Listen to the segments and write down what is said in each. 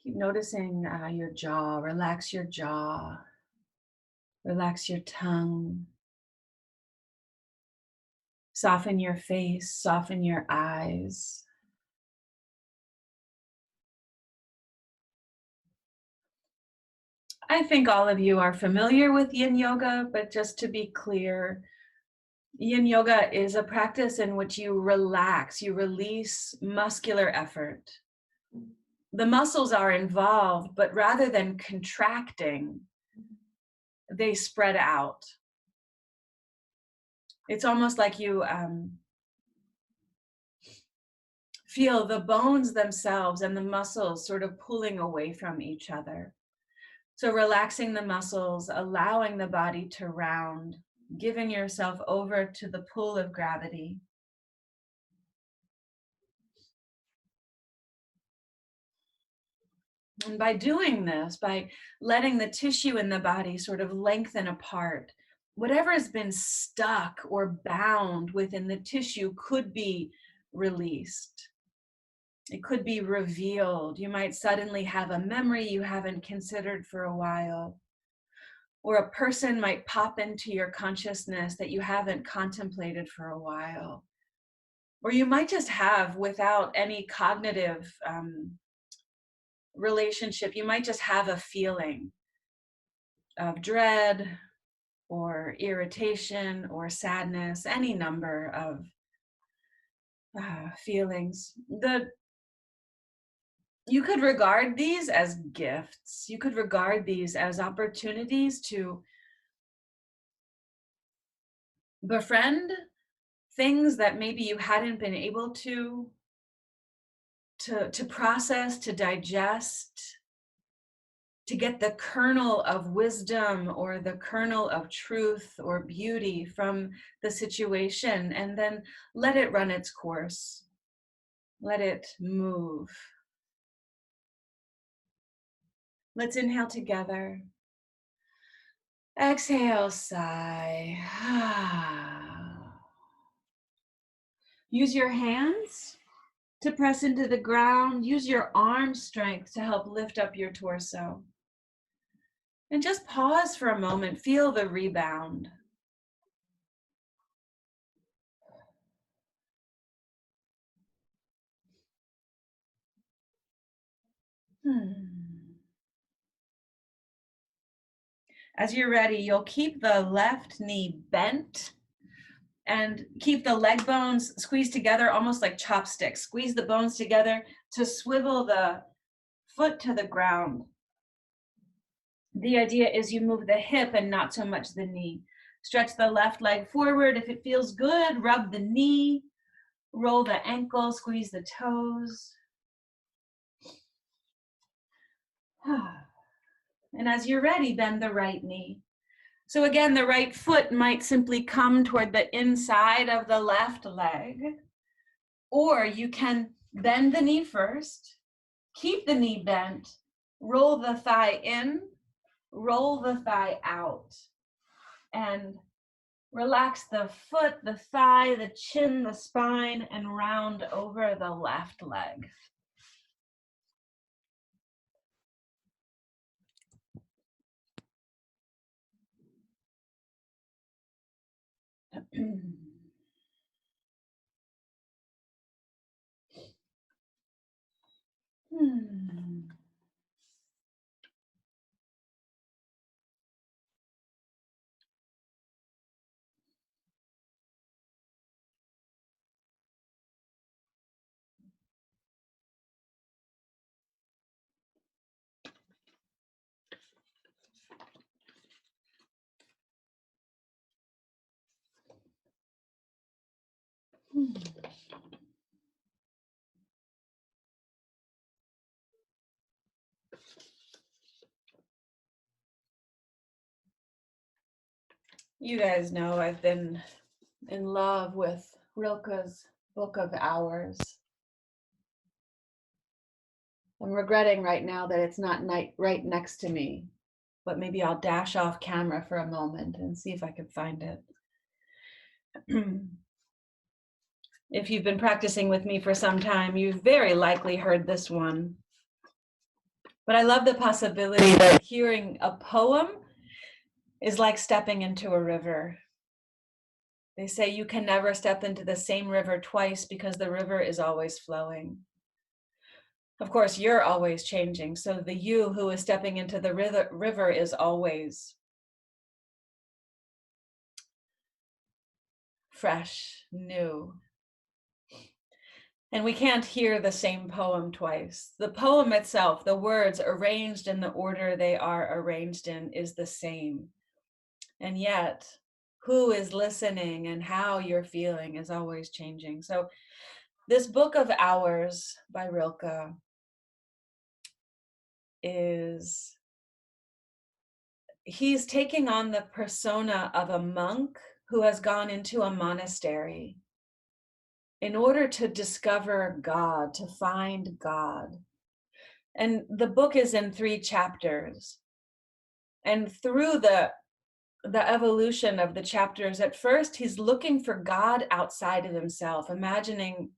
Keep noticing your jaw. Relax your jaw. Relax your tongue. Soften your face. Soften your eyes. I think all of you are familiar with Yin Yoga, but just to be clear, Yin Yoga is a practice in which you relax, you release muscular effort. The muscles are involved, but rather than contracting, they spread out. It's almost like you feel the bones themselves and the muscles sort of pulling away from each other. So relaxing the muscles, allowing the body to round, giving yourself over to the pull of gravity. And by doing this, by letting the tissue in the body sort of lengthen apart, whatever has been stuck or bound within the tissue could be released. It could be revealed. You might suddenly have a memory you haven't considered for a while. Or a person might pop into your consciousness that you haven't contemplated for a while. Or you might just have, without any cognitive relationship, you might just have a feeling of dread or irritation or sadness, any number of feelings. You could regard these as gifts. You could regard these as opportunities to befriend things that maybe you hadn't been able to process, to digest, to get the kernel of wisdom or the kernel of truth or beauty from the situation, and then let it run its course. Let it move. Let's inhale together. Exhale, sigh. Use your hands to press into the ground. Use your arm strength to help lift up your torso. And just pause for a moment. Feel the rebound. As you're ready, you'll keep the left knee bent and keep the leg bones squeezed together, almost like chopsticks. Squeeze the bones together to swivel the foot to the ground. The idea is you move the hip and not so much the knee. Stretch the left leg forward. If it feels good, rub the knee, roll the ankle, squeeze the toes. And as you're ready, bend the right knee. So again, the right foot might simply come toward the inside of the left leg, or you can bend the knee first, keep the knee bent, roll the thigh in, roll the thigh out, and relax the foot, the thigh, the chin, the spine, and round over the left leg. You guys know I've been in love with Rilke's Book of Hours. I'm regretting right now that it's not right next to me, but maybe I'll dash off camera for a moment and see if I can find it. If you've been practicing with me for some time, you've very likely heard this one. But I love the possibility that hearing a poem is like stepping into a river. They say you can never step into the same river twice because the river is always flowing. Of course, you're always changing. So the you who is stepping into the river is always fresh, new. And we can't hear the same poem twice. The poem itself, the words arranged in the order they are arranged in, is the same. And yet, who is listening and how you're feeling is always changing. So this book of hours by Rilke he's taking on the persona of a monk who has gone into a monastery in order to discover God, to find God. And the book is in 3 chapters. And through the evolution of the chapters, at first he's looking for God outside of himself, imagining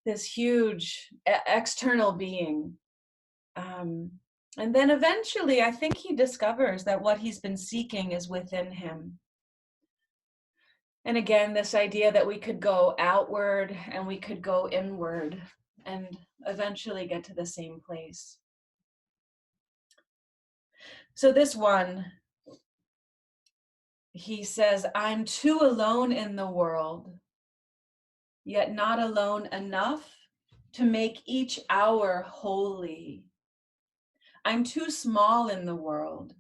this huge external being. And then eventually, I think he discovers that what he's been seeking is within him. And again, this idea that we could go outward and we could go inward and eventually get to the same place. So this one, he says, I'm too alone in the world, yet not alone enough to make each hour holy. I'm too small in the world,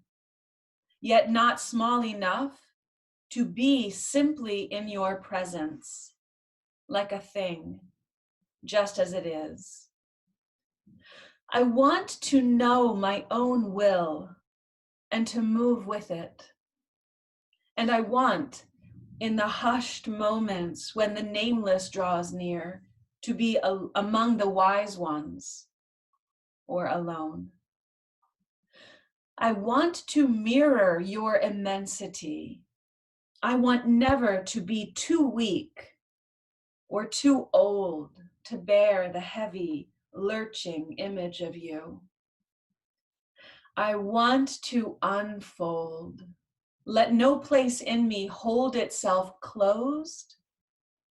yet not small enough to be simply in your presence, like a thing, just as it is. I want to know my own will and to move with it. And I want, in the hushed moments when the nameless draws near, to be among the wise ones or alone. I want to mirror your immensity. I want never to be too weak or too old to bear the heavy, lurching image of you. I want to unfold. Let no place in me hold itself closed,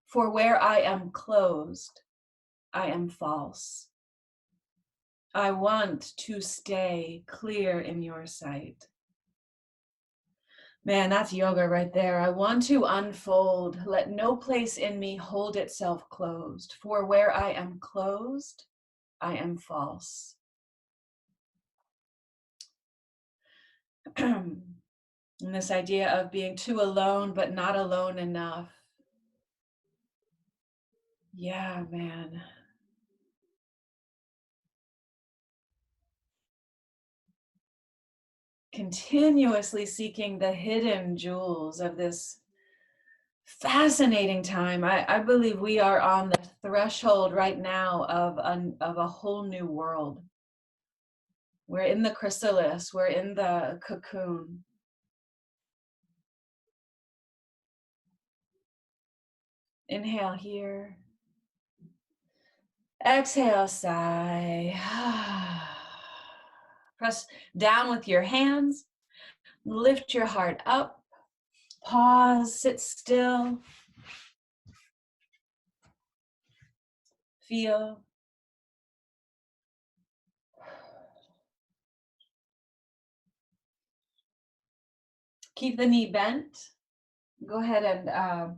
for where I am closed, I am false. I want to stay clear in your sight. Man, that's yoga right there. I want to unfold. Let no place in me hold itself closed, for where I am closed, I am false. And this idea of being too alone, but not alone enough. Yeah, man. Continuously seeking the hidden jewels of this fascinating time. I believe we are on the threshold right now of a whole new world. We're in the chrysalis, we're in the cocoon. Inhale here. Exhale, sigh. Press down with your hands. Lift your heart up. Pause, sit still. Feel. Keep the knee bent. Go ahead and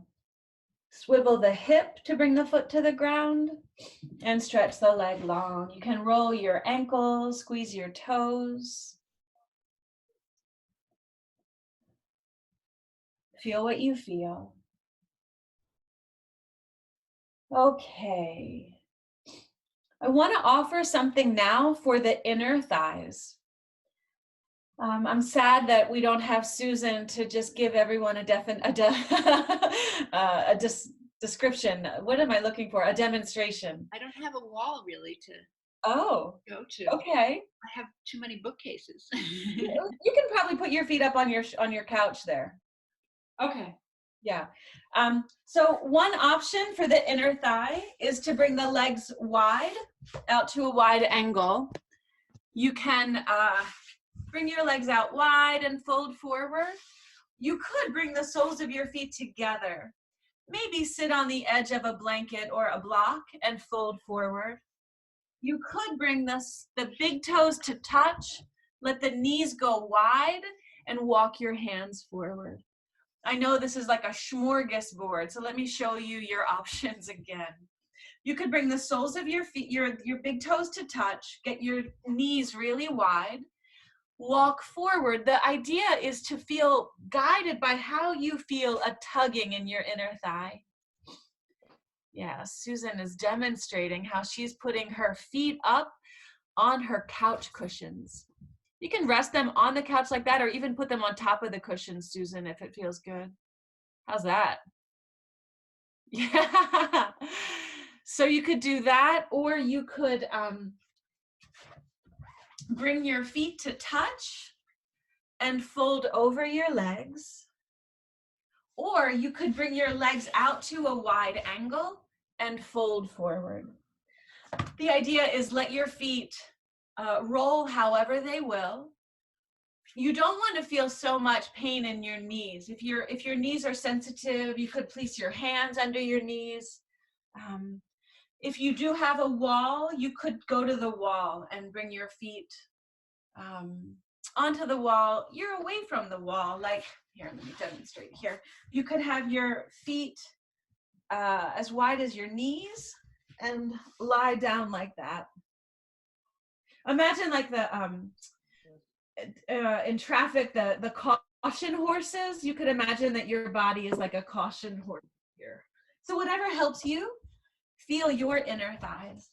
swivel the hip to bring the foot to the ground and stretch the leg long. You can roll your ankles, squeeze your toes. Feel what you feel. Okay. I want to offer something now for the inner thighs. I'm sad that we don't have Susan to just give everyone a description. What am I looking for? A demonstration. I don't have a wall really to go to. Okay. I have too many bookcases. You can probably put your feet up on your couch there. Okay. Yeah. So one option for the inner thigh is to bring the legs wide, out to a wide angle. You can bring your legs out wide and fold forward. You could bring the soles of your feet together. Maybe sit on the edge of a blanket or a block and fold forward. You could bring the big toes to touch, let the knees go wide, and walk your hands forward. I know this is like a smorgasbord, so let me show you your options again. You could bring the soles of your feet, your big toes to touch, get your knees really wide, walk forward. The idea is to feel guided by how you feel a tugging in your inner thigh. Yeah, Susan is demonstrating how she's putting her feet up on her couch cushions. You can rest them on the couch like that, or even put them on top of the cushions, Susan, if it feels good. How's that? Yeah. So you could do that, or you could bring your feet to touch and fold over your legs. Or you could bring your legs out to a wide angle and fold forward. The idea is let your feet roll however they will. You don't want to feel so much pain in your knees. If your knees are sensitive, you could place your hands under your knees. If you do have a wall, you could go to the wall and bring your feet onto the wall. You're away from the wall. Like, here, let me demonstrate here. You could have your feet as wide as your knees and lie down like that. Imagine like the in traffic, the caution horses. You could imagine that your body is like a caution horse here. So whatever helps you, feel your inner thighs.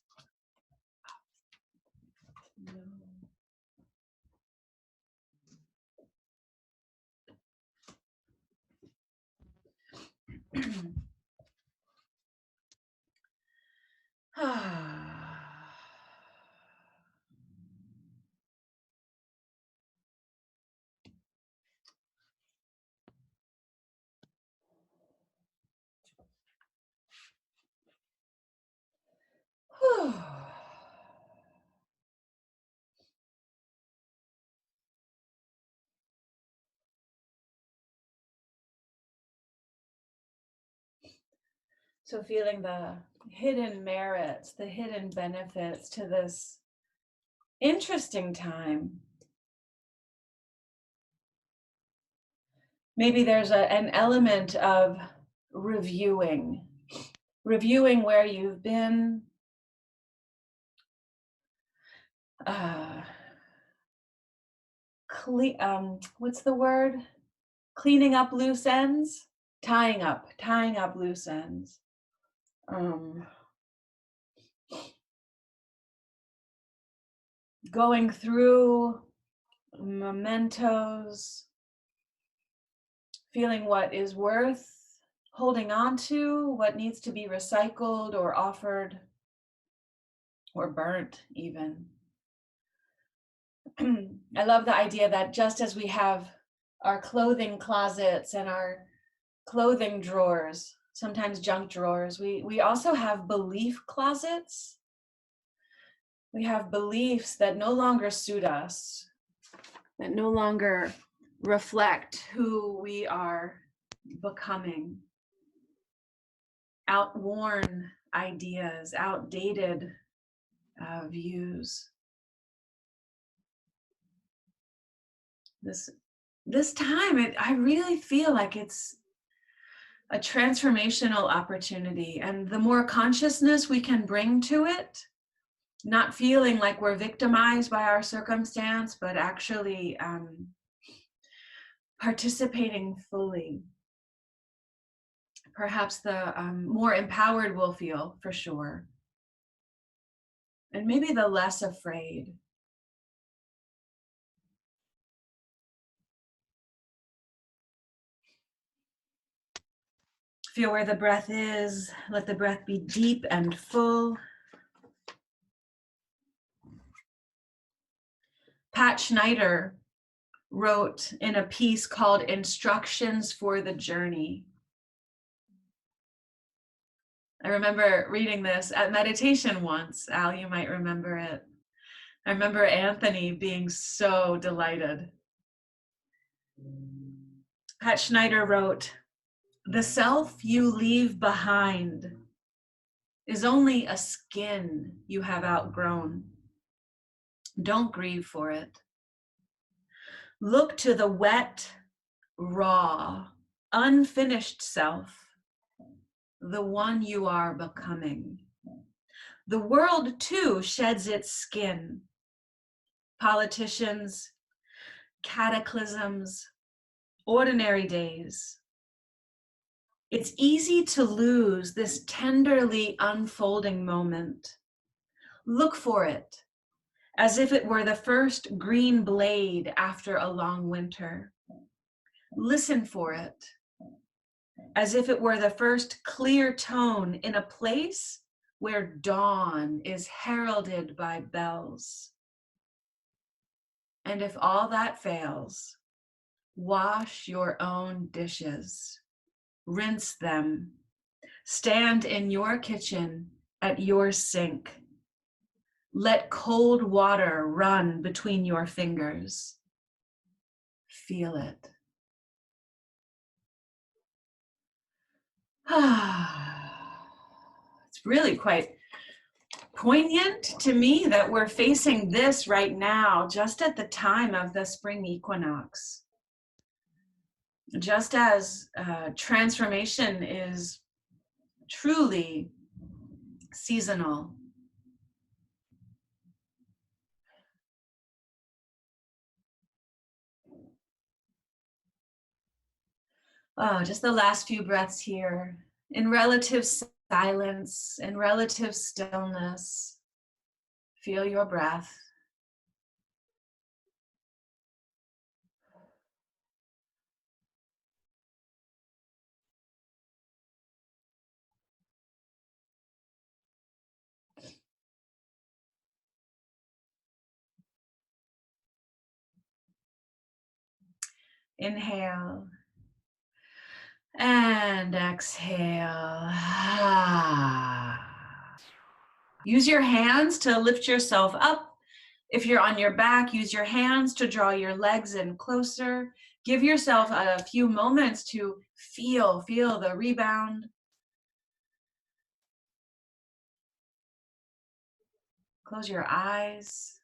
So feeling the hidden merits, the hidden benefits to this interesting time. Maybe there's an element of reviewing where you've been, what's the word? Cleaning up loose ends, tying up loose ends. Going through mementos, feeling what is worth holding on to, what needs to be recycled or offered or burnt even. I love the idea that just as we have our clothing closets and our clothing drawers, sometimes junk drawers, we also have belief closets. We have beliefs that no longer suit us, that no longer reflect who we are becoming. Outworn ideas, outdated views. This time, I really feel like it's a transformational opportunity, and the more consciousness we can bring to it, not feeling like we're victimized by our circumstance, but actually participating fully. Perhaps the more empowered we'll feel, for sure. And maybe the less afraid. Feel where the breath is. Let the breath be deep and full. Pat Schneider wrote in a piece called Instructions for the Journey remember reading this at meditation once. Al, you might remember it. I remember Anthony being so delighted. Pat Schneider wrote, "The self you leave behind is only a skin you have outgrown. Don't grieve for it. Look to the wet, raw, unfinished self, the one you are becoming. The world too sheds its skin. Politicians, cataclysms, ordinary days. It's easy to lose this tenderly unfolding moment. Look for it as if it were the first green blade after a long winter. Listen for it as if it were the first clear tone in a place where dawn is heralded by bells. And if all that fails, wash your own dishes, rinse them, stand in your kitchen at your sink. Let cold water run between your fingers. Feel it. It's really quite poignant to me that we're facing this right now, just at the time of the spring equinox. Just as transformation is truly seasonal. Oh, just the last few breaths here in relative silence, in relative stillness. Feel your breath. Inhale and exhale. Use your hands to lift yourself up. If you're on your back, use your hands to draw your legs in closer. Give yourself a few moments to feel the rebound. Close your eyes.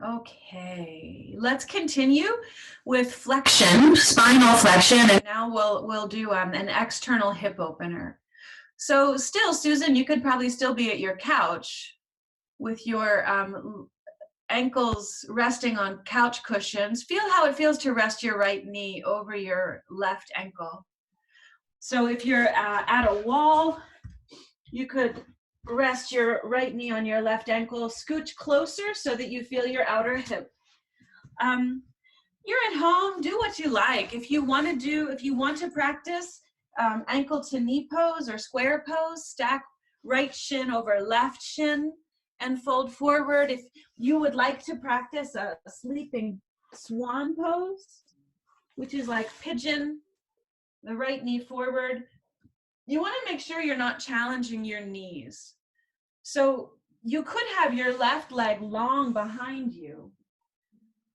Okay, let's continue with flexion, spinal flexion, and now we'll do an external hip opener. So still, Susan, you could probably still be at your couch with your ankles resting on couch cushions. Feel how it feels to rest your right knee over your left ankle. So if you're at a wall, you could rest your right knee on your left ankle, scooch closer so that you feel your outer hip. You're at home, do what you like. If you want to practice ankle to knee pose or square pose, stack right shin over left shin and fold forward. If you would like to practice a sleeping swan pose, which is like pigeon, the right knee forward, you want to make sure you're not challenging your knees. So you could have your left leg long behind you.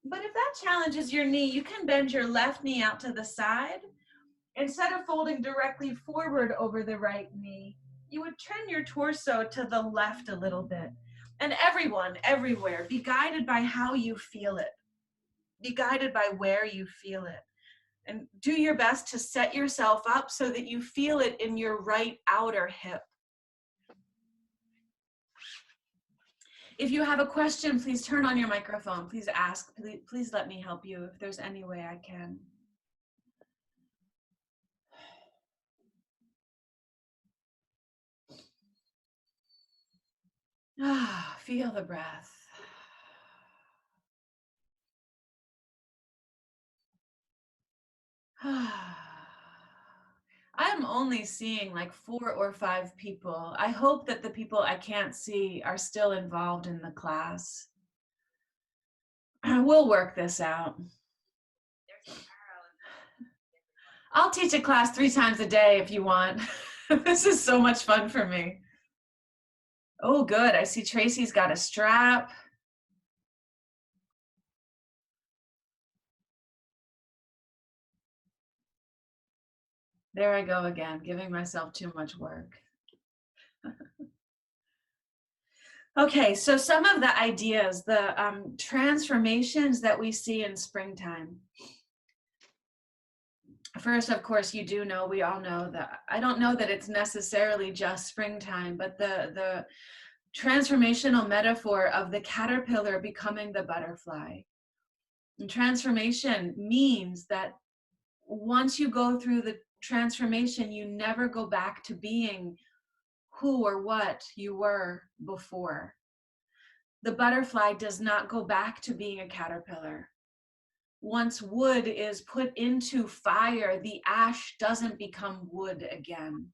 But if that challenges your knee, you can bend your left knee out to the side. Instead of folding directly forward over the right knee, you would turn your torso to the left a little bit. And everyone, everywhere, be guided by how you feel it. Be guided by where you feel it. And do your best to set yourself up so that you feel it in your right outer hip. If you have a question, please turn on your microphone. Please ask. Please let me help you if there's any way I can. Feel the breath. I'm only seeing like 4 or 5 people. I hope that the people I can't see are still involved in the class. We'll work this out. I'll teach a class 3 times a day if you want. This is so much fun for me. Oh, good. I see Tracy's got a strap. There I go again, giving myself too much work. Okay, so some of the ideas, the transformations that we see in springtime. First, of course, you do know, we all know that, I don't know that it's necessarily just springtime, but the transformational metaphor of the caterpillar becoming the butterfly. And transformation means that once you go through the transformation, you never go back to being who or what you were before. The butterfly does not go back to being a caterpillar. Once wood is put into fire, the ash doesn't become wood again.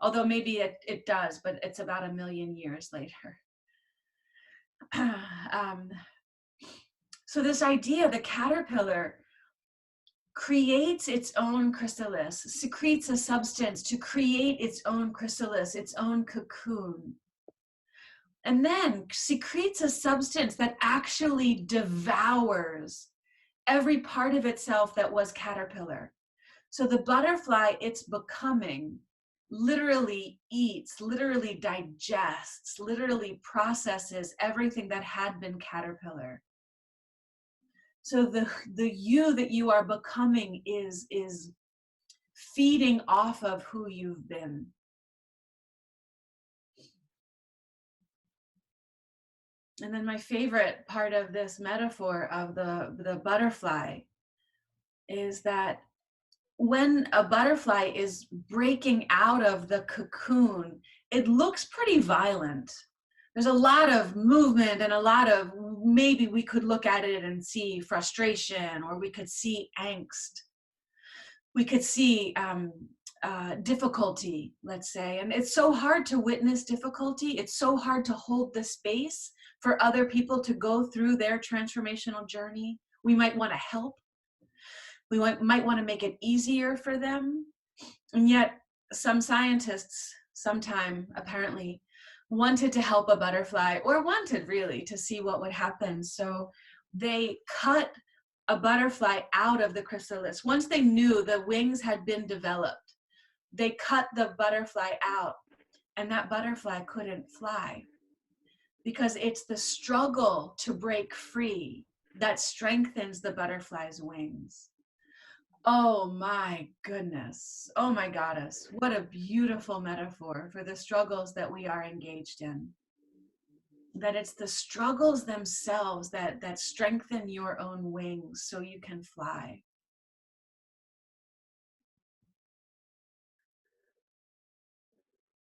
Although maybe it does, but it's about 1,000,000 years later. So this idea, the caterpillar creates its own chrysalis, secretes a substance to create its own chrysalis, its own cocoon, and then secretes a substance that actually devours every part of itself that was caterpillar. So the butterfly, it's becoming, literally eats, literally digests, literally processes everything that had been caterpillar. So the you that you are becoming is feeding off of who you've been. And then my favorite part of this metaphor of the butterfly is that when a butterfly is breaking out of the cocoon, it looks pretty violent. There's a lot of movement and a lot of, maybe we could look at it and see frustration, or we could see angst. We could see difficulty, let's say. And it's so hard to witness difficulty. It's so hard to hold the space for other people to go through their transformational journey. We might want to help. We might want to make it easier for them. And yet some scientists sometime apparently wanted to help a butterfly, or wanted really to see what would happen. So they cut a butterfly out of the chrysalis. Once they knew the wings had been developed, they cut the butterfly out, and that butterfly couldn't fly, because it's the struggle to break free that strengthens the butterfly's wings. Oh my goodness. Oh my goddess. What a beautiful metaphor for the struggles that we are engaged in. That it's the struggles themselves that strengthen your own wings so you can fly.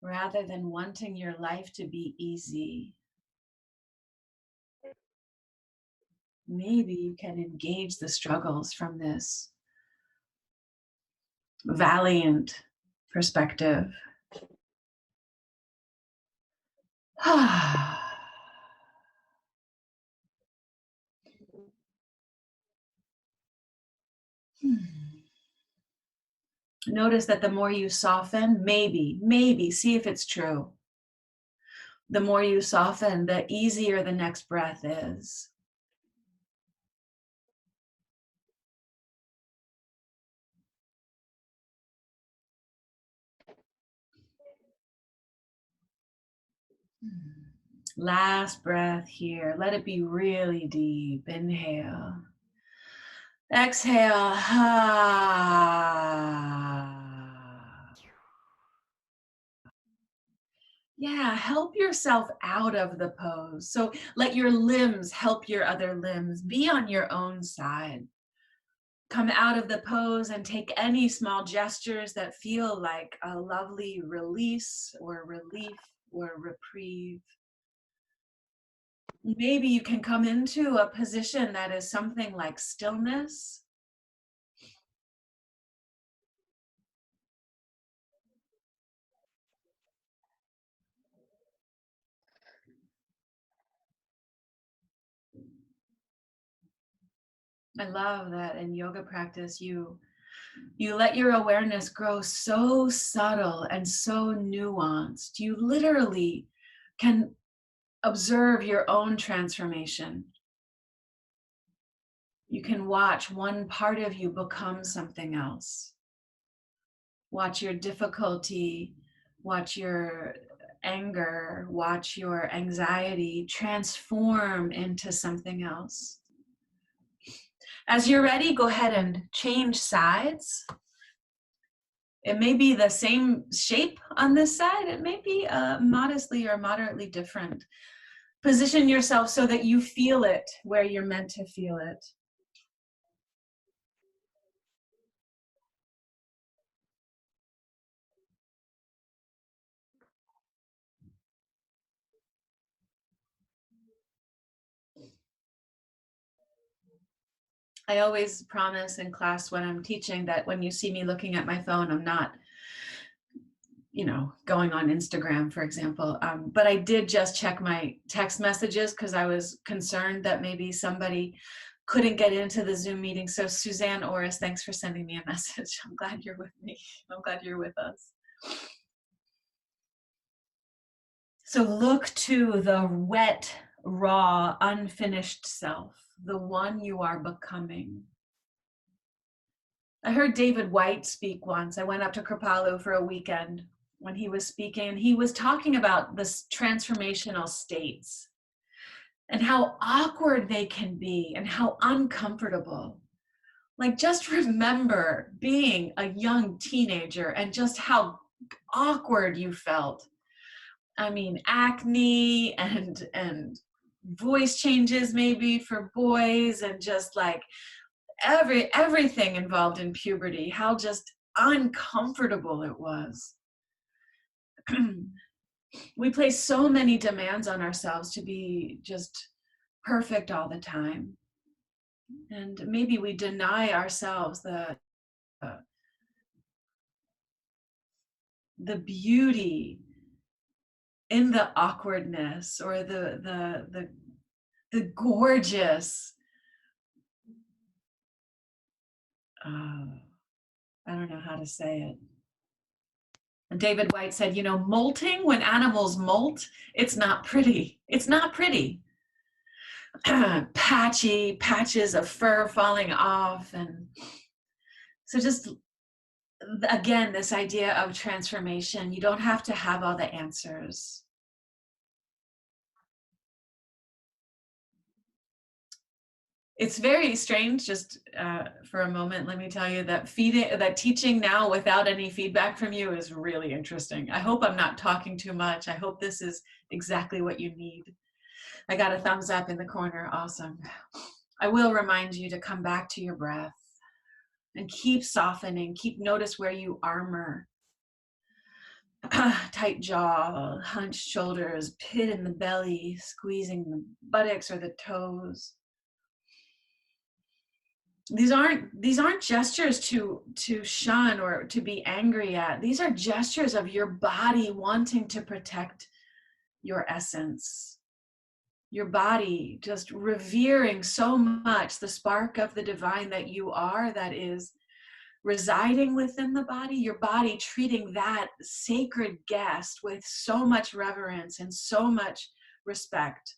Rather than wanting your life to be easy, maybe you can engage the struggles from this valiant perspective. Notice that the more you soften, maybe, see if it's true. The more you soften, the easier the next breath is. Last breath here. Let it be really deep. Inhale. Exhale. Yeah, help yourself out of the pose. So let your limbs help your other limbs. Be on your own side. Come out of the pose and take any small gestures that feel like a lovely release or relief or reprieve. Maybe you can come into a position that is something like stillness. I love that in yoga practice you let your awareness grow so subtle and so nuanced. You literally can observe your own transformation. You can watch one part of you become something else. Watch your difficulty, watch your anger, watch your anxiety transform into something else. As you're ready, go ahead and change sides. It may be the same shape on this side. It may be modestly or moderately different. Position yourself so that you feel it where you're meant to feel it. I always promise in class when I'm teaching that when you see me looking at my phone, I'm not, going on Instagram, for example. But I did just check my text messages because I was concerned that maybe somebody couldn't get into the Zoom meeting. So Suzanne Orris, thanks for sending me a message. I'm glad you're with me. I'm glad you're with us. So look to the wet, raw, unfinished self, the one you are becoming. I heard David White speak once. I went up to Kripalu for a weekend when he was speaking. He was talking about this transformational states and how awkward they can be and how uncomfortable. Like, just remember being a young teenager and just how awkward you felt. I mean, acne and voice changes maybe for boys, and just like everything involved in puberty, how just uncomfortable it was. We place so many demands on ourselves to be just perfect all the time, and maybe we deny ourselves uh, the beauty in the awkwardness, or the gorgeous I don't know how to say it. And David White said, molting, when animals molt, it's not pretty. It's not pretty. Patches of fur falling off. And so just, again, this idea of transformation, you don't have to have all the answers. It's very strange, just for a moment, let me tell you that teaching now without any feedback from you is really interesting. I hope I'm not talking too much. I hope this is exactly what you need. I got a thumbs up in the corner. Awesome. I will remind you to come back to your breath and keep softening. Keep notice where you armor. Tight jaw, hunched shoulders, pit in the belly, squeezing the buttocks or the toes. These aren't gestures to shun or to be angry at. These are gestures of your body wanting to protect your essence. Your body just revering so much the spark of the divine that you are, that is residing within the body. Your body treating that sacred guest with so much reverence and so much respect.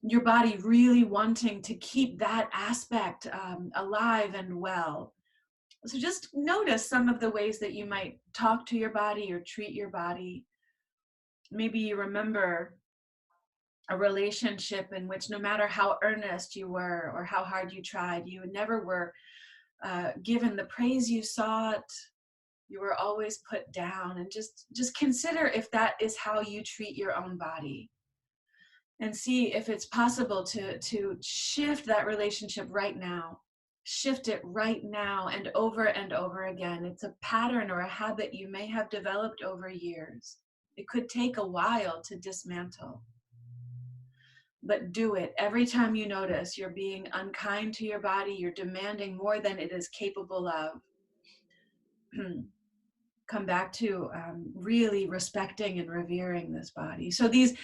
Your body really wanting to keep that aspect alive and well. So just notice some of the ways that you might talk to your body or treat your body. Maybe you remember a relationship in which, no matter how earnest you were or how hard you tried, you never were given the praise you sought. You were always put down. And just consider if that is how you treat your own body. And see if it's possible to shift that relationship right now. Shift it right now and over again. It's a pattern or a habit you may have developed over years. It could take a while to dismantle. But do it. Every time you notice you're being unkind to your body, you're demanding more than it is capable of, come back to really respecting and revering this body. So these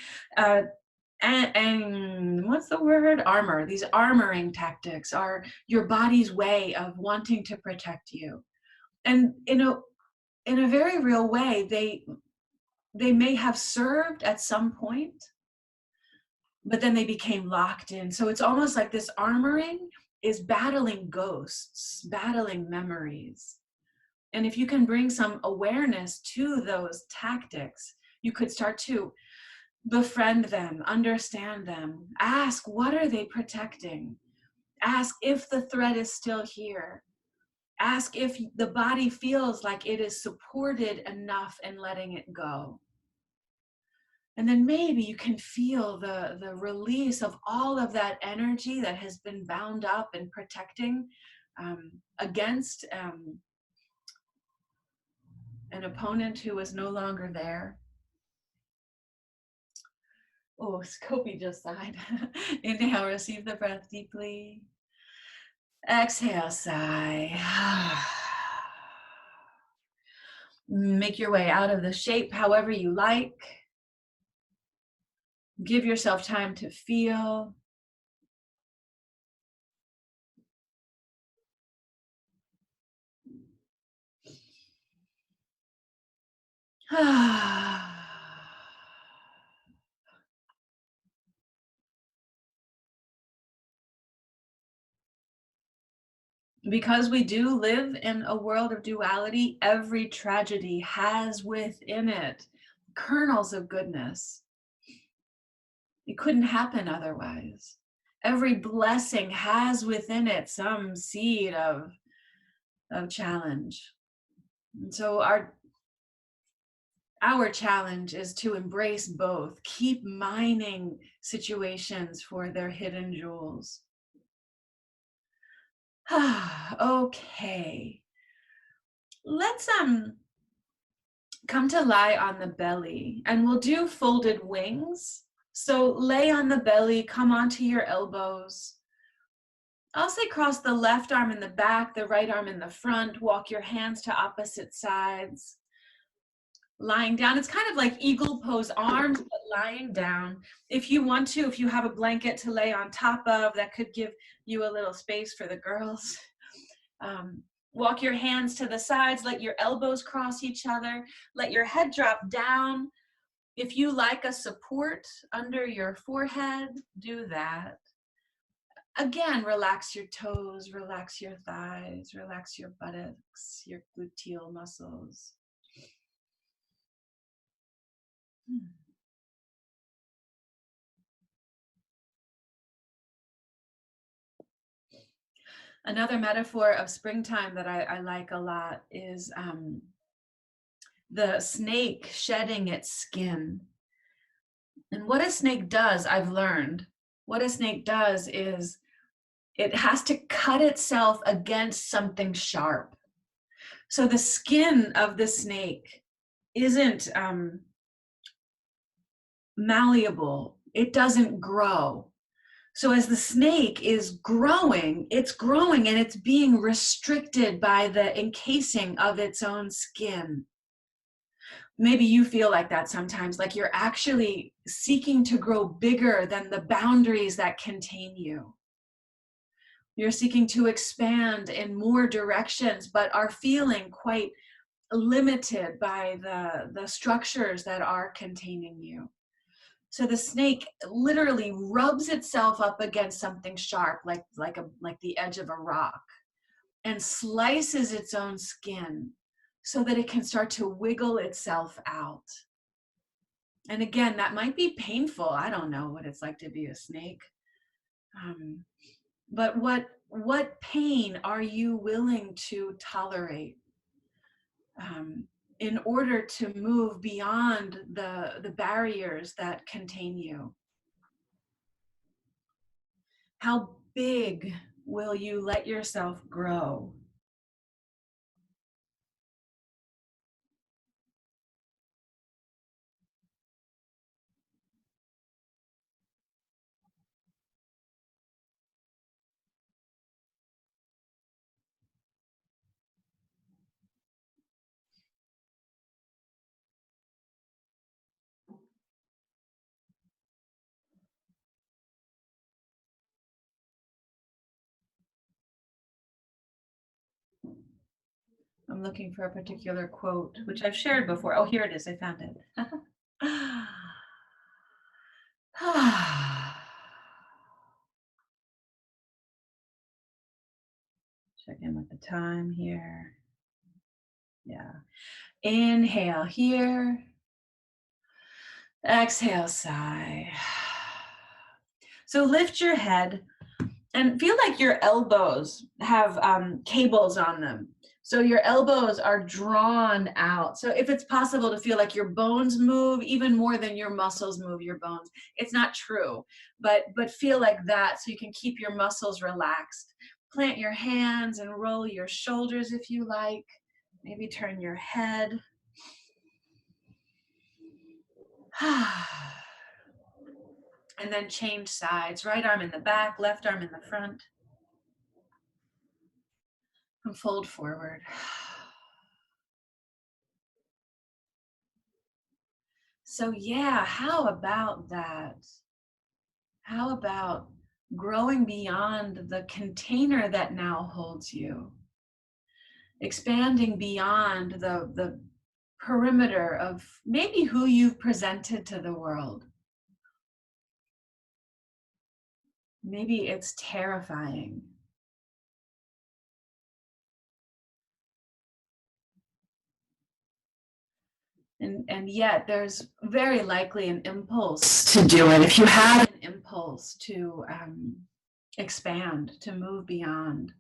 and what's the word? Armor. These armoring tactics are your body's way of wanting to protect you. And in a very real way, they may have served at some point, but then they became locked in. So it's almost like this armoring is battling ghosts, battling memories. And if you can bring some awareness to those tactics, you could start to befriend them, understand them, ask, what are they protecting? Ask if the threat is still here. Ask if the body feels like it is supported enough in letting it go. And then maybe you can feel the release of all of that energy that has been bound up and protecting against an opponent who is no longer there. Oh, Scopy just sighed. Inhale, receive the breath deeply. Exhale, sigh. Make your way out of the shape however you like. Give yourself time to feel. Because we do live in a world of duality, every tragedy has within it kernels of goodness. It couldn't happen otherwise. Every blessing has within it some seed of challenge. And so our challenge is to embrace both, keep mining situations for their hidden jewels. Okay. Let's come to lie on the belly, and we'll do folded wings. So lay on the belly, come onto your elbows. I'll say cross the left arm in the back, the right arm in the front, walk your hands to opposite sides. Lying down, it's kind of like eagle pose arms, but lying down. If you want to, if you have a blanket to lay on top of, that could give you a little space for the girls. Walk your hands to the sides, let your elbows cross each other, let your head drop down. If you like a support under your forehead, do that. Again, relax your toes, relax your thighs, relax your buttocks, your gluteal muscles. Another metaphor of springtime that I like a lot is the snake shedding its skin. And what a snake does, I've learned, what a snake does is it has to cut itself against something sharp. So the skin of the snake isn't malleable. It doesn't grow. So as the snake is growing and it's being restricted by the encasing of its own skin. Maybe you feel like that sometimes, like you're actually seeking to grow bigger than the boundaries that contain you. You're seeking to expand in more directions, but are feeling quite limited by the structures that are containing you. So the snake literally rubs itself up against something sharp, like the edge of a rock, and slices its own skin so that it can start to wiggle itself out. And again, that might be painful. I don't know what it's like to be a snake. But what pain are you willing to tolerate in order to move beyond the barriers that contain you? How big will you let yourself grow? I'm looking for a particular quote, which I've shared before. Oh, here it is. I found it. Check in with the time here. Yeah. Inhale here. Exhale, sigh. So lift your head and feel like your elbows have cables on them. So your elbows are drawn out. So if it's possible to feel like your bones move even more than your muscles move your bones, it's not true, but feel like that so you can keep your muscles relaxed. Plant your hands and roll your shoulders if you like. Maybe turn your head. And then change sides. Right arm in the back, left arm in the front. And fold forward. So yeah, how about that? How about growing beyond the container that now holds you? Expanding beyond the perimeter of maybe who you've presented to the world. Maybe it's terrifying. And yet there's very likely an impulse to do it. If you have an impulse to expand, to move beyond,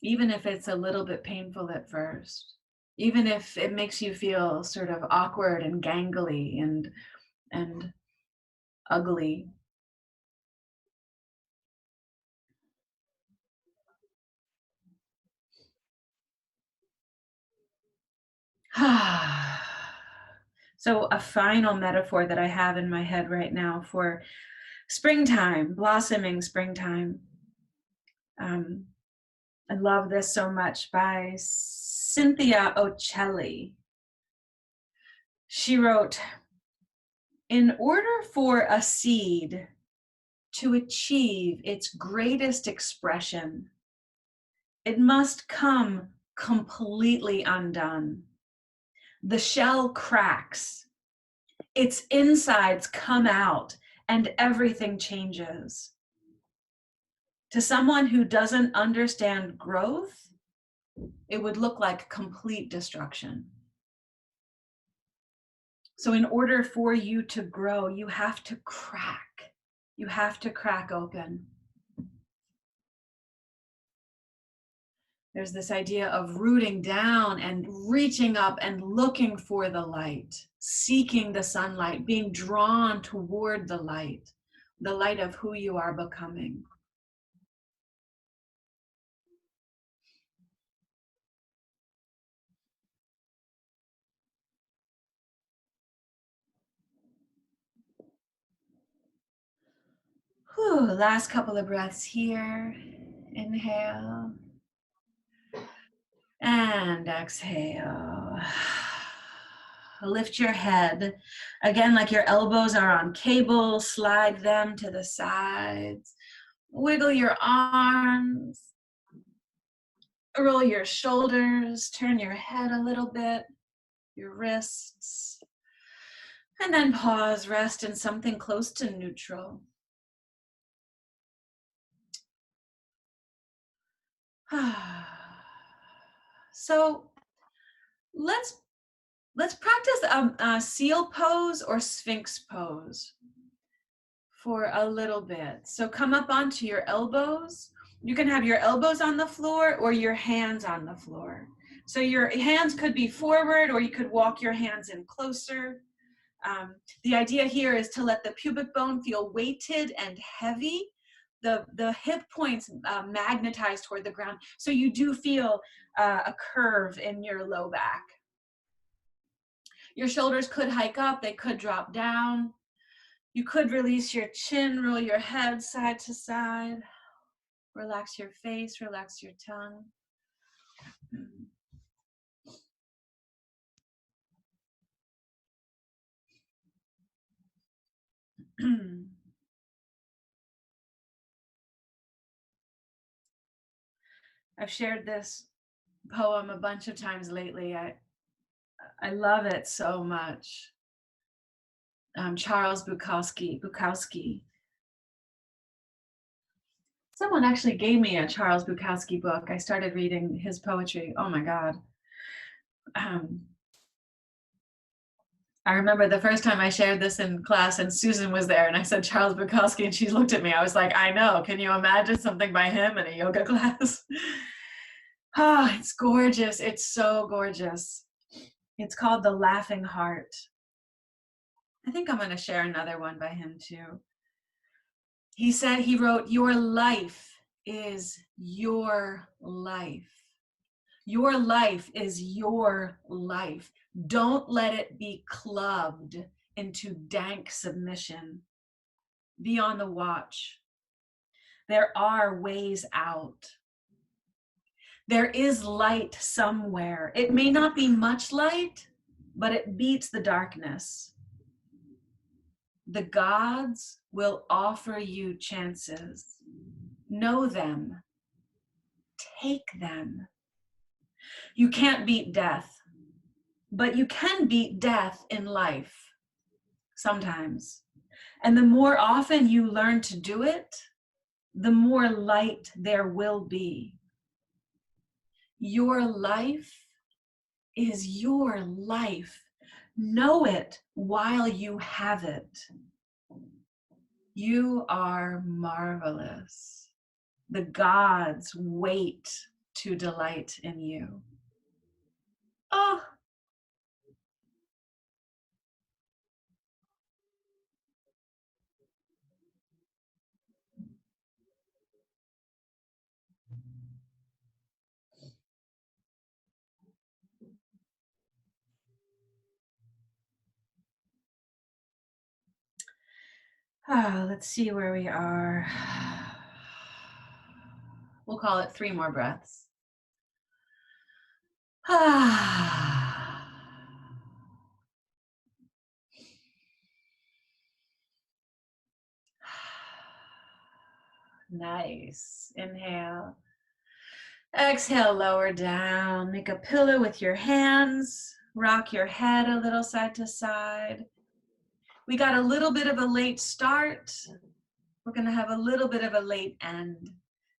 even if it's a little bit painful at first, even if it makes you feel sort of awkward and gangly and ugly. So a final metaphor that I have in my head right now for springtime, blossoming springtime. I love this so much by Cynthia Ocelli. She wrote, in order for a seed to achieve its greatest expression, it must come completely undone. The shell cracks, its insides come out, and everything changes. To someone who doesn't understand growth, it would look like complete destruction. So in order for you to grow, you have to crack. You have to crack open. There's this idea of rooting down and reaching up and looking for the light, seeking the sunlight, being drawn toward the light of who you are becoming. Whew, last couple of breaths here. Inhale. And exhale. Lift your head. Again, like your elbows are on cables, slide them to the sides. Wiggle your arms. Roll your shoulders. Turn your head a little bit. Your wrists. And then pause, rest in something close to neutral. So let's practice a seal pose or Sphinx pose for a little bit. So come up onto your elbows. You can have your elbows on the floor or your hands on the floor. So your hands could be forward, or you could walk your hands in closer. The idea here is to let the pubic bone feel weighted and heavy. The hip points magnetize toward the ground. So you do feel a curve in your low back. Your shoulders could hike up, they could drop down. You could release your chin, roll your head side to side. Relax your face, relax your tongue. I've shared this poem a bunch of times lately. I love it so much. Charles Bukowski. Someone actually gave me a Charles Bukowski book. I started reading his poetry. Oh my God. Um, I remember the first time I shared this in class and Susan was there and I said Charles Bukowski and she looked at me. I was like, I know. Can you imagine something by him in a yoga class? Ah, it's gorgeous. It's so gorgeous. It's called The Laughing Hart. I think I'm going to share another one by him too. He wrote, your life is your life. Your life is your life. Don't let it be clubbed into dank submission. Be on the watch. There are ways out. There is light somewhere. It may not be much light, but it beats the darkness. The gods will offer you chances. Know them. Take them. You can't beat death, but you can beat death in life sometimes. And the more often you learn to do it, the more light there will be. Your life is your life. Know it while you have it. You are marvelous. The gods wait to delight in you. Oh, let's see where we are. We'll call it 3 more breaths. Nice. Inhale. Exhale, lower down. Make a pillow with your hands. Rock your head a little side to side. We got a little bit of a late start. We're going to have a little bit of a late end.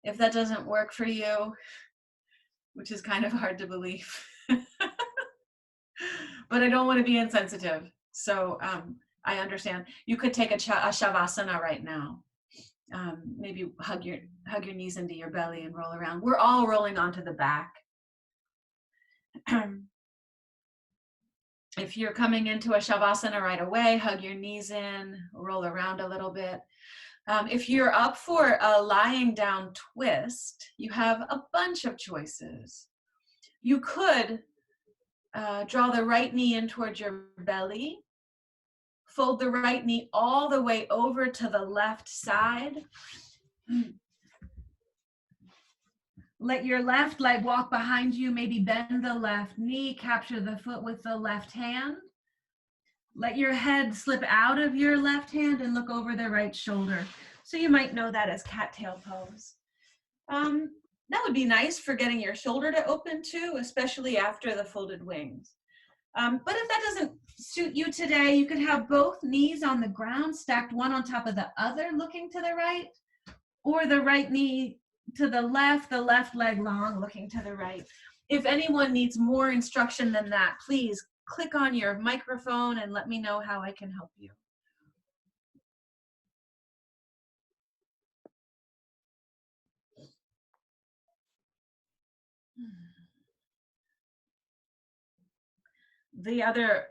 If that doesn't work for you, which is kind of hard to believe, but I don't want to be insensitive. So I understand. You could take a Shavasana right now. Maybe hug your knees into your belly and roll around. We're all rolling onto the back. If you're coming into a Shavasana right away, hug your knees in, roll around a little bit. If you're up for a lying down twist, you have a bunch of choices. You could draw the right knee in towards your belly, fold the right knee all the way over to the left side. Let your left leg walk behind you, maybe bend the left knee, capture the foot with the left hand. Let your head slip out of your left hand and look over the right shoulder. So you might know that as cattail pose. That would be nice for getting your shoulder to open too, especially after the folded wings. But if that doesn't suit you today, you could have both knees on the ground, stacked one on top of the other, looking to the right, or the right knee to the left leg long, looking to the right. If anyone needs more instruction than that, please click on your microphone and let me know how I can help you. The other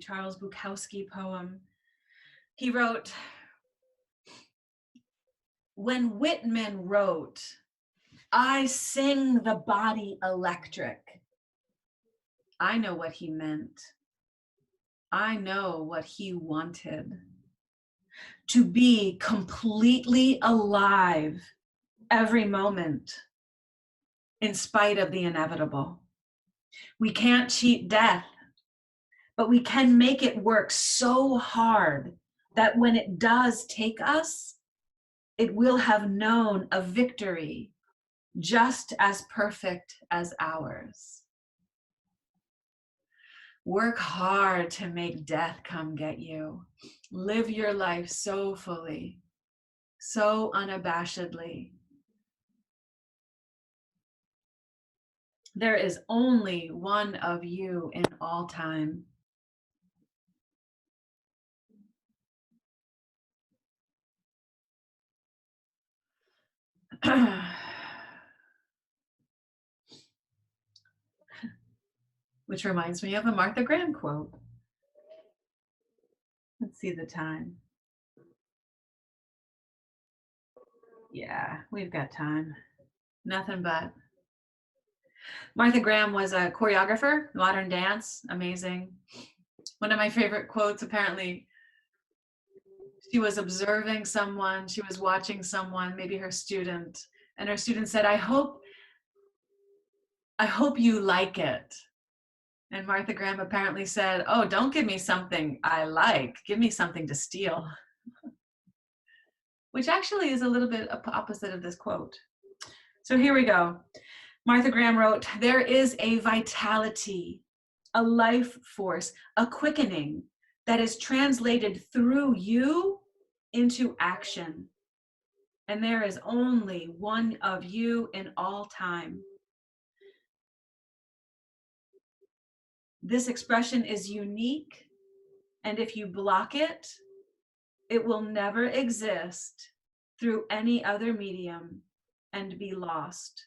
Charles Bukowski poem, he wrote, when Whitman wrote, I sing the body electric, I know what he meant. I know what he wanted. To be completely alive every moment, in spite of the inevitable. We can't cheat death, but we can make it work so hard that when it does take us, it will have known a victory just as perfect as ours. Work hard to make death come get you. Live your life so fully, so unabashedly. There is only one of you in all time. Which reminds me of a Martha Graham quote. Let's see the time. Yeah, we've got time. Nothing but. Martha Graham was a choreographer, modern dance, amazing. One of my favorite quotes, apparently, she was observing someone, she was watching someone, maybe her student, and her student said, I hope you like it. And Martha Graham apparently said, oh, don't give me something I like, give me something to steal. Which actually is a little bit opposite of this quote. So here we go. Martha Graham wrote, there is a vitality, a life force, a quickening that is translated through you into action. And there is only one of you in all time. This expression is unique, and if you block it, it will never exist through any other medium and be lost.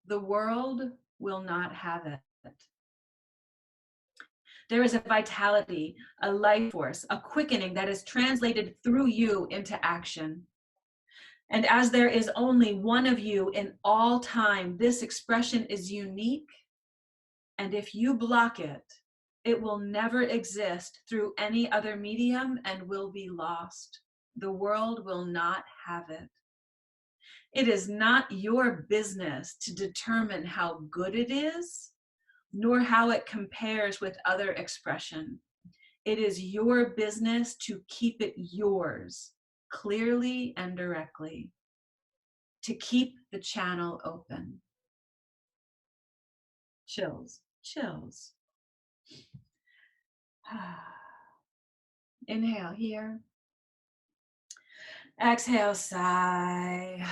The world will not have it. There is a vitality, a life force, a quickening that is translated through you into action. And as there is only one of you in all time, this expression is unique. And if you block it, it will never exist through any other medium and will be lost. The world will not have it. It is not your business to determine how good it is, nor how it compares with other expression. It is your business to keep it yours, clearly and directly, to keep the channel open. Chills, chills. Inhale here. Exhale, sigh.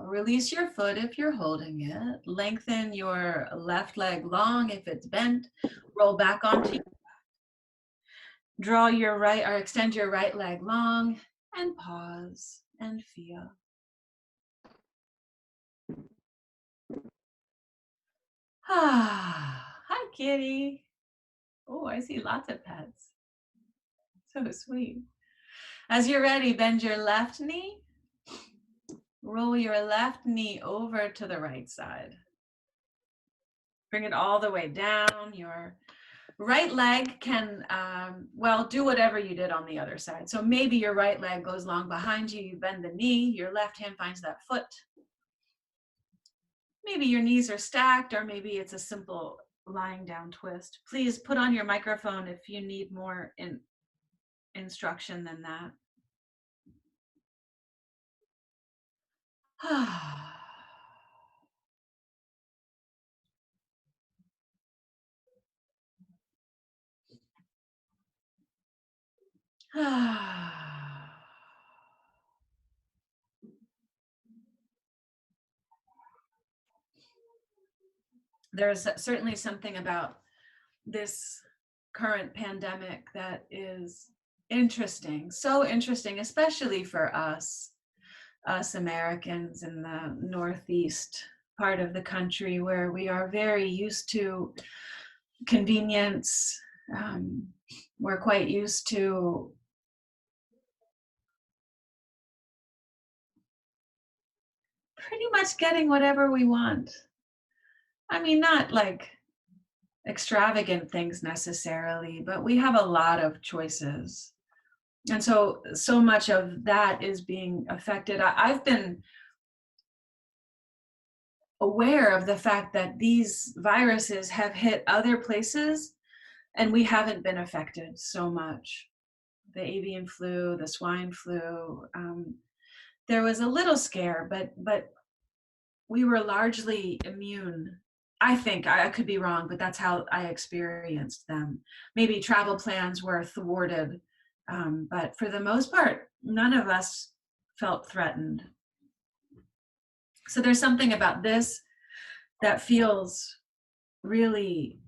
Release your foot if you're holding it. Lengthen your left leg long if it's bent. Roll back onto your back. Draw your right or extend your right leg long and pause and feel. Hi, kitty. Oh, I see lots of pets. So sweet. As you're ready, bend your left knee. Roll your left knee over to the right side. Bring it all the way down. Your right leg can, do whatever you did on the other side. So maybe your right leg goes long behind you, you bend the knee, your left hand finds that foot. Maybe your knees are stacked, or maybe it's a simple lying down twist. Please put on your microphone if you need more instruction than that. There's certainly something about this current pandemic that is interesting, so interesting, especially for us Americans in the Northeast part of the country, where we are very used to convenience. We're quite used to pretty much getting whatever we want. I mean, not like extravagant things necessarily, but we have a lot of choices. And so much of that is being affected. I've been aware of the fact that these viruses have hit other places and we haven't been affected so much. The avian flu, the swine flu, there was a little scare, but we were largely immune. I think I could be wrong, but that's how I experienced them. Maybe travel plans were thwarted, but for the most part, none of us felt threatened. So there's something about this that feels really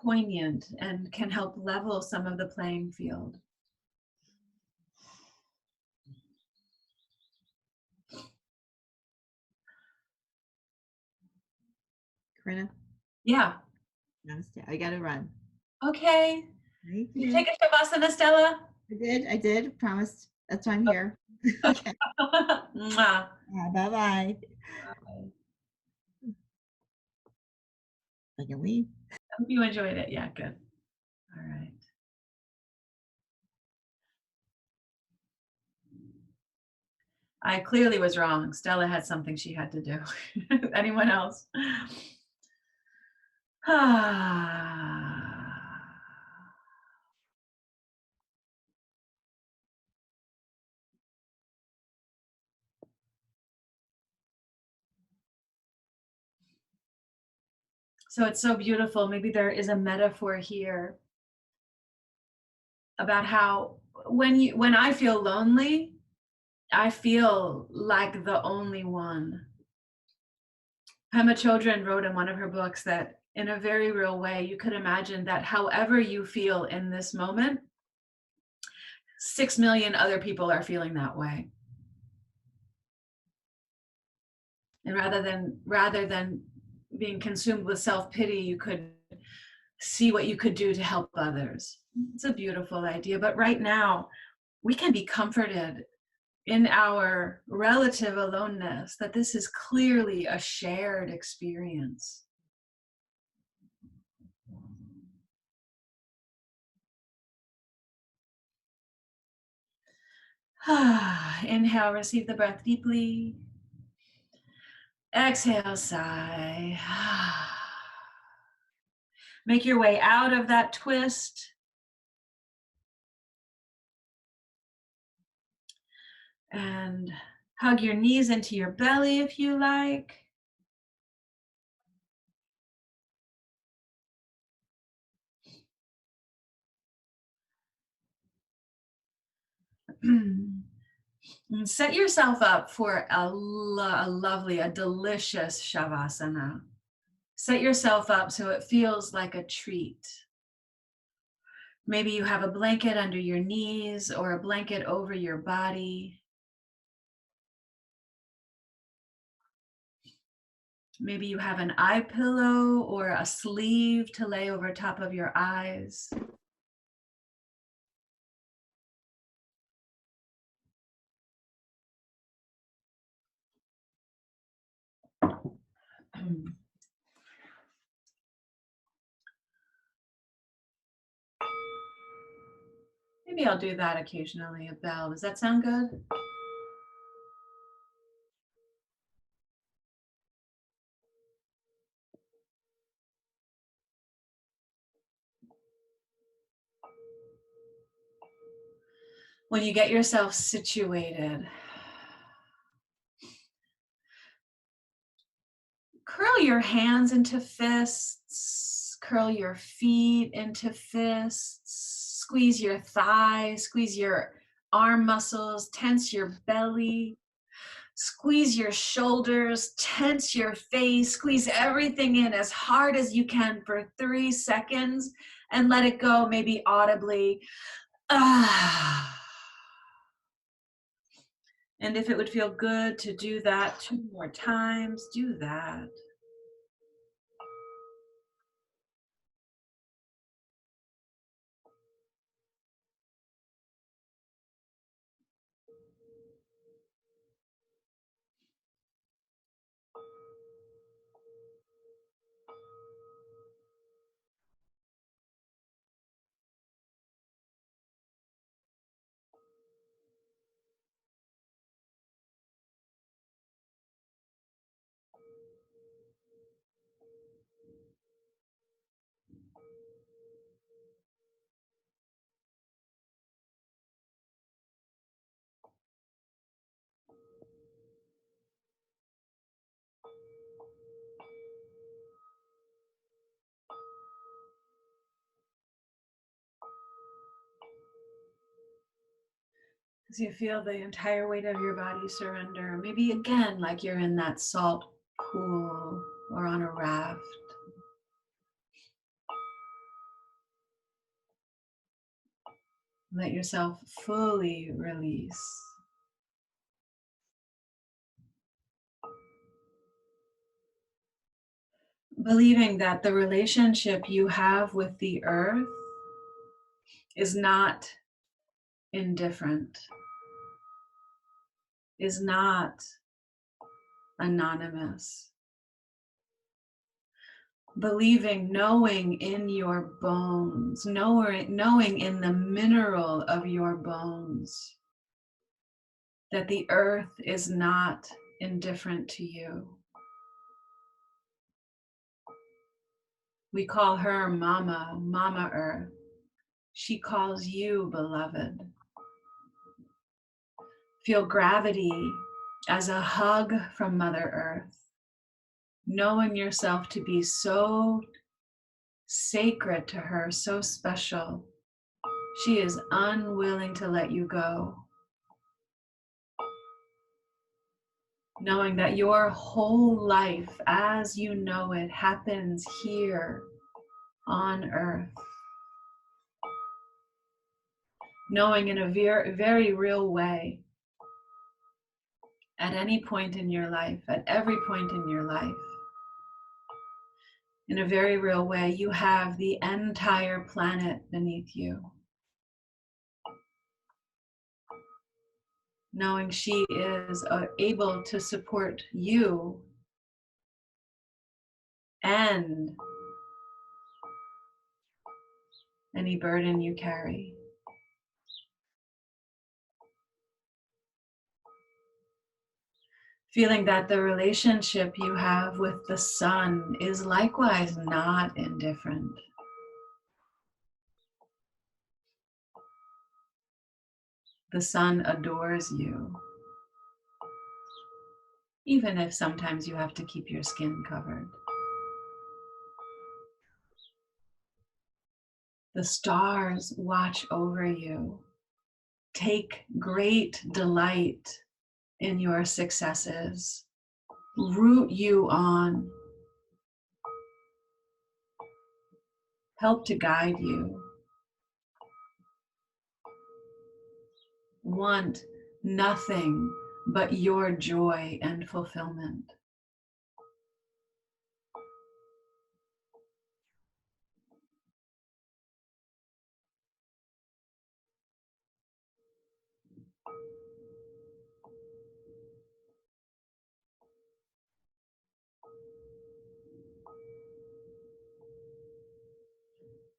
poignant and can help level some of the playing field. Corina? Yeah. Namaste. I gotta run. Okay. Thank You you. take a Shavasana, Stella? I did. Promised. That's why I'm here. Okay. Mwah. Bye-bye. I can leave. I hope you enjoyed it. Yeah, good. All right. I clearly was wrong. Stella had something she had to do. Anyone else? So it's so beautiful. Maybe there is a metaphor here about how when I feel lonely, I feel like the only one. Pema Chodron wrote in one of her books that in a very real way, you could imagine that however you feel in this moment, 6 million other people are feeling that way. And rather than being consumed with self-pity, you could see what you could do to help others. It's a beautiful idea. But right now, we can be comforted in our relative aloneness that this is clearly a shared experience. Inhale, receive the breath deeply. Exhale, sigh. Make your way out of that twist. And hug your knees into your belly if you like. And set yourself up for a lovely, a delicious Shavasana. Set yourself up so it feels like a treat. Maybe you have a blanket under your knees or a blanket over your body. Maybe you have an eye pillow or a sleeve to lay over top of your eyes. Maybe I'll do that occasionally, a bell. Does that sound good? When you get yourself situated, curl your hands into fists, curl your feet into fists, squeeze your thighs, squeeze your arm muscles, tense your belly, squeeze your shoulders, tense your face, squeeze everything in as hard as you can for 3 seconds and let it go, maybe audibly. And if it would feel good to do that 2 more times, do that. As you feel the entire weight of your body surrender, maybe again like you're in that salt pool or on a raft. Let yourself fully release. Believing that the relationship you have with the earth is not indifferent, is not anonymous. Believing, knowing in your bones, knowing in the mineral of your bones that the earth is not indifferent to you. We call her Mama, Mama Earth. She calls you beloved. Feel gravity as a hug from Mother Earth, knowing yourself to be so sacred to her, so special. She is unwilling to let you go. Knowing that your whole life as you know it happens here on Earth. Knowing in a very real way, at any point in your life, at every point in your life, in a very real way, you have the entire planet beneath you. Knowing she is able to support you and any burden you carry. Feeling that the relationship you have with the sun is likewise not indifferent. The sun adores you, even if sometimes you have to keep your skin covered. The stars watch over you. Take great delight in your successes. Root you on. Help to guide you. Want nothing but your joy and fulfillment.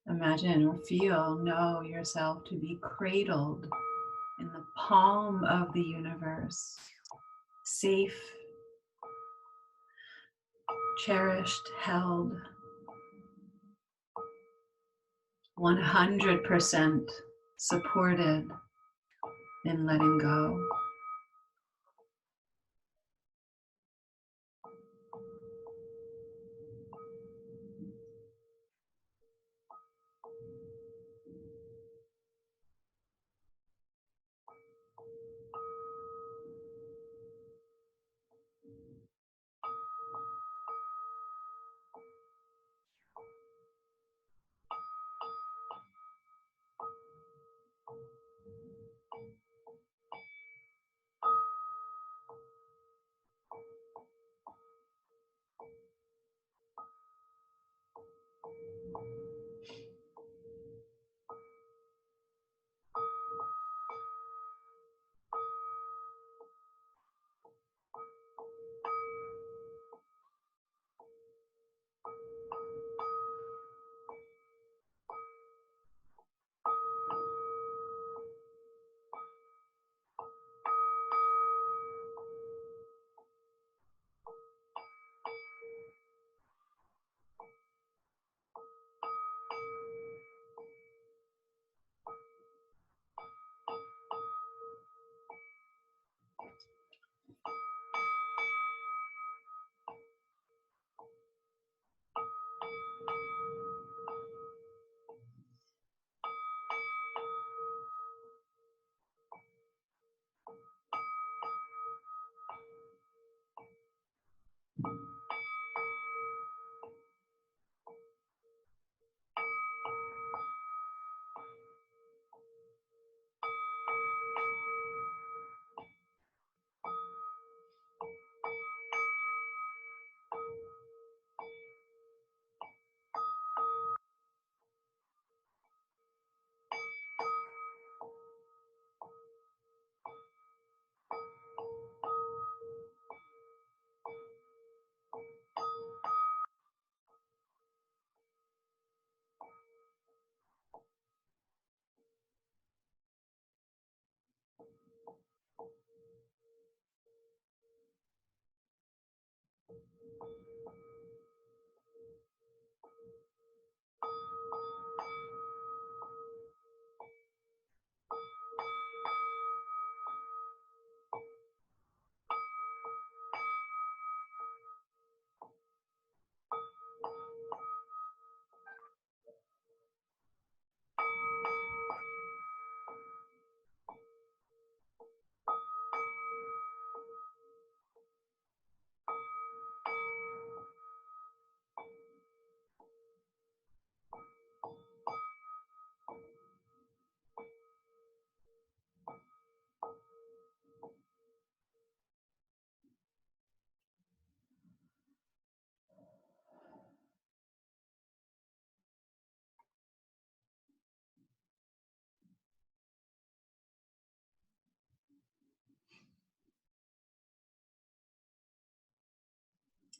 Imagine or feel, know yourself to be cradled in the palm of the universe, safe, cherished, held, 100% supported in letting go.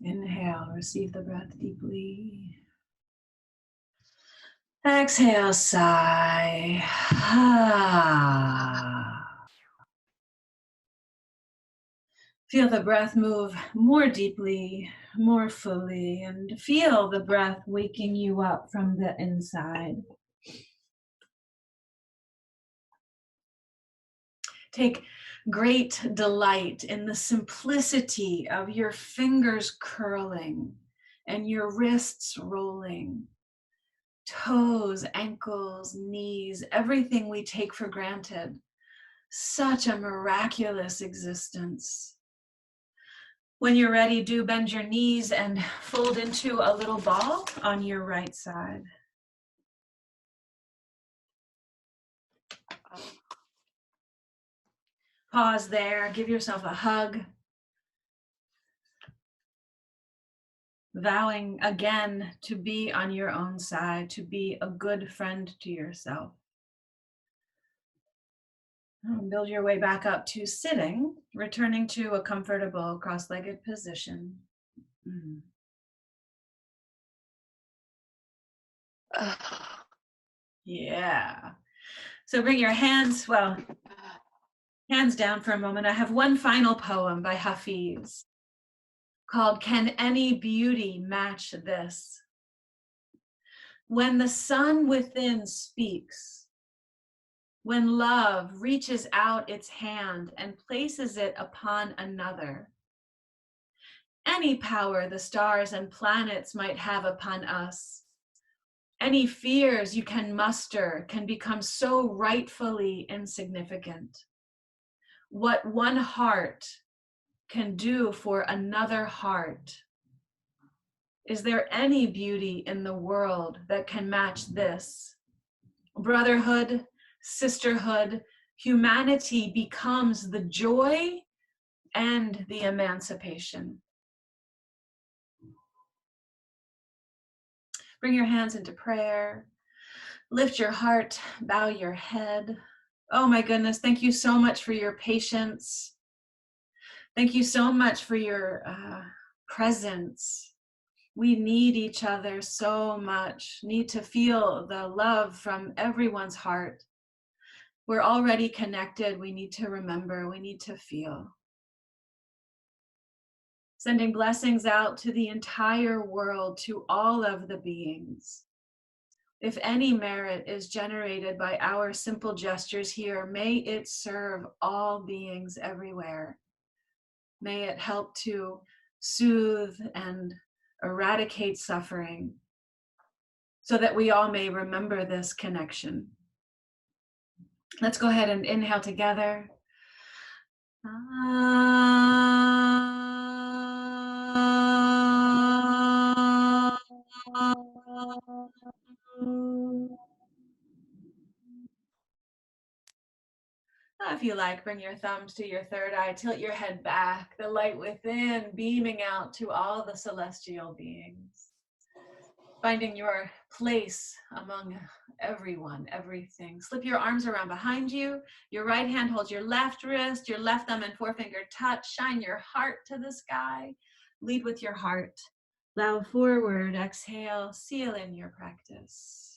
Inhale, receive the breath deeply. Exhale, sigh. Feel the breath move more deeply, more fully, and feel the breath waking you up from the inside. Take great delight in the simplicity of your fingers curling and your wrists rolling, toes, ankles, knees, everything we take for granted. Such a miraculous existence. When you're ready, do bend your knees and fold into a little ball on your right side. Pause there, give yourself a hug, vowing again to be on your own side, to be a good friend to yourself. Build your way back up to sitting, returning to a comfortable cross-legged position. Yeah. So bring your hands down for a moment. I have one final poem by Hafiz called "Can Any Beauty Match This?" When the sun within speaks, when love reaches out its hand and places it upon another, any power the stars and planets might have upon us, any fears you can muster can become so rightfully insignificant. What one heart can do for another heart. Is there any beauty in the world that can match this? Brotherhood, sisterhood, humanity becomes the joy and the emancipation. Bring your hands into prayer. Lift your heart, bow your head. Oh my goodness, thank you so much for your patience. Thank you so much for your presence. We need each other so much, need to feel the love from everyone's heart. We're already connected. We need to remember, we need to feel. Sending blessings out to the entire world, to all of the beings. If any merit is generated by our simple gestures here, may it serve all beings everywhere. May it help to soothe and eradicate suffering so that we all may remember this connection. Let's go ahead and inhale together. Ah. If you like, bring your thumbs to your third eye, tilt your head back, the light within beaming out to all the celestial beings. Finding your place among everyone, everything. Slip your arms around behind you. Your right hand holds your left wrist, your left thumb and forefinger touch. Shine your heart to the sky. Lead with your heart. Bow forward, exhale, seal in your practice.